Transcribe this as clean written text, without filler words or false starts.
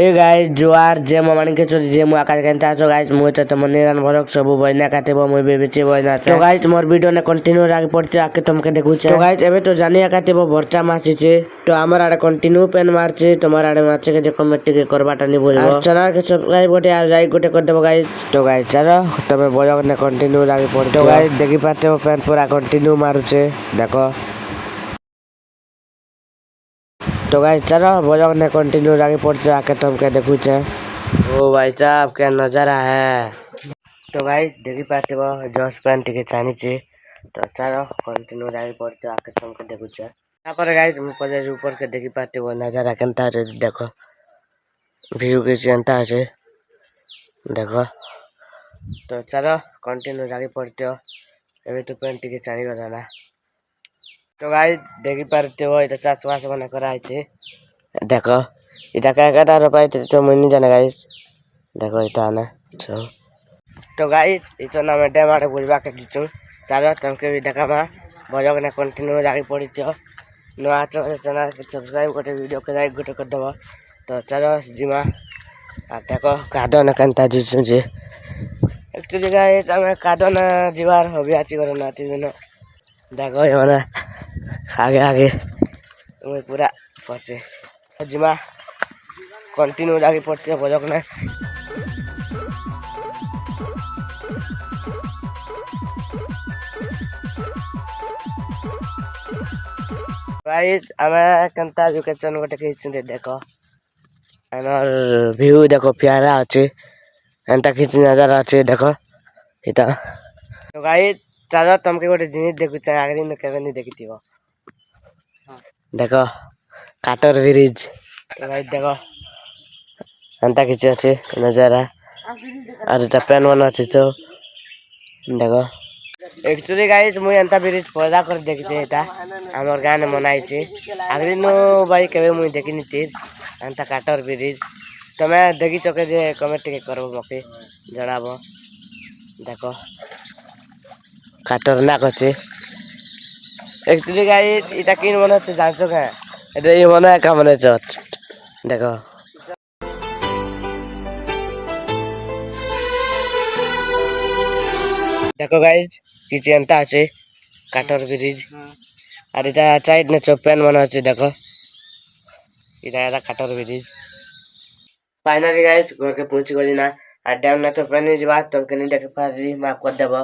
hey guys जुआर जे मानी के चोरी जे मु आकाश केनता सो गाइस मु त तम निरान भरक सब बइना काटेबो मु बेचे बइना तो गाइस मोर वीडियो ने कंटिन्यू राख पड़ते आके तुमके देखु छ तो गाइस एबे तो जानिया काटेबो भरचा मासी छे तो हमर आडे कंटिन्यू पेन मारचे तुम्हार आडे मारचे के जे कमेंट के करबाटा नि बोलबो चैनल के सब्सक्राइब गोटे आ जाई गोटे कर देबो गाइस तो गाइस चलो तमे ब्लॉग ने कंटिन्यू राख पड़ते तो गाइस देखि पाते हो पेन पूरा कंटिन्यू मारुचे देखो तो गाइस चलो ब्लॉग ने कंटिन्यू आगे पड़ते आके तुमके देखु छे ओ भाई साहब क्या नजारा है तो गाइस देखी पाते हो जॉस पैंट के चानी छे तो चलो कंटिन्यू आगे पड़ते आके तुमके देखु छे यहां पर गाइस मु पजे ऊपर के देखी पाते हो नजारा केनता छे देखो व्यू के केनता छे देखो तो चलो कंटिन्यू आगे पड़ते हो एबे तो पैंट के चानी गला तो गाइस देखी पाते हो इधर चासवास बना कराई छे देखो इटा का का रोपाई तो मुनी जाने गाइस देखो इटा ना तो गाइस इतो ना मैं डेमारे बुझबा के दिछु चलो तुमके भी देखा मा ब्लॉग ने कंटिन्यू जाके पड़ी तो नो आतो चैनल के सब्सक्राइब करते वीडियो के लाइक गोटे कर दबो तो चलो जिमा आ देखो कादो न कंता दिछु जे एक्चुअली गाइस हमें कादो न जीवार होबी आची करे नाची न देखो ये ना आगे आगे मैं पूरा पहुंचे जिमा कंटिन्यू आगे पड़ते ब्लॉग ने गाइस हमें कंता लोकेशन गोटे खींच देखो एनर व्यू देखो प्यारा अच्छे एंता खींच नजारा अच्छे देखो इता तो गाइस चलो तुमके गोटे जिनिस देखु छ आगरी न केबे नहीं देखिथिबो देखो काटर ब्रिज तो गाइस देखो एंता खींच अच्छे नजारा और ता पेन वन अच्छे तो देखो एक्चुअली गाइस मु एंता ब्रिज पैदा कर देखिते एटा हमर गाने मनाई छी आगरी नो भाई केबे मु देखिनी ती एंता काटर ब्रिज तमे देखि चके जे कमेंट के करबो मके जणाबो देखो खतरनाक अच्छे एक्चुअली गाइस इटा किन मने से जानछो का एटा ई मने का मने छ देखो देखो गाइस पीछे एंता अच्छे काटर ब्रिज और इटा साइड ने चोपेन मन अच्छे देखो इटा काटर ब्रिज फाइनली गाइस घर के पहुंच गली ना आ डैम ना तो पेन जबा तो कनी देखे पाजी माफ कर देबो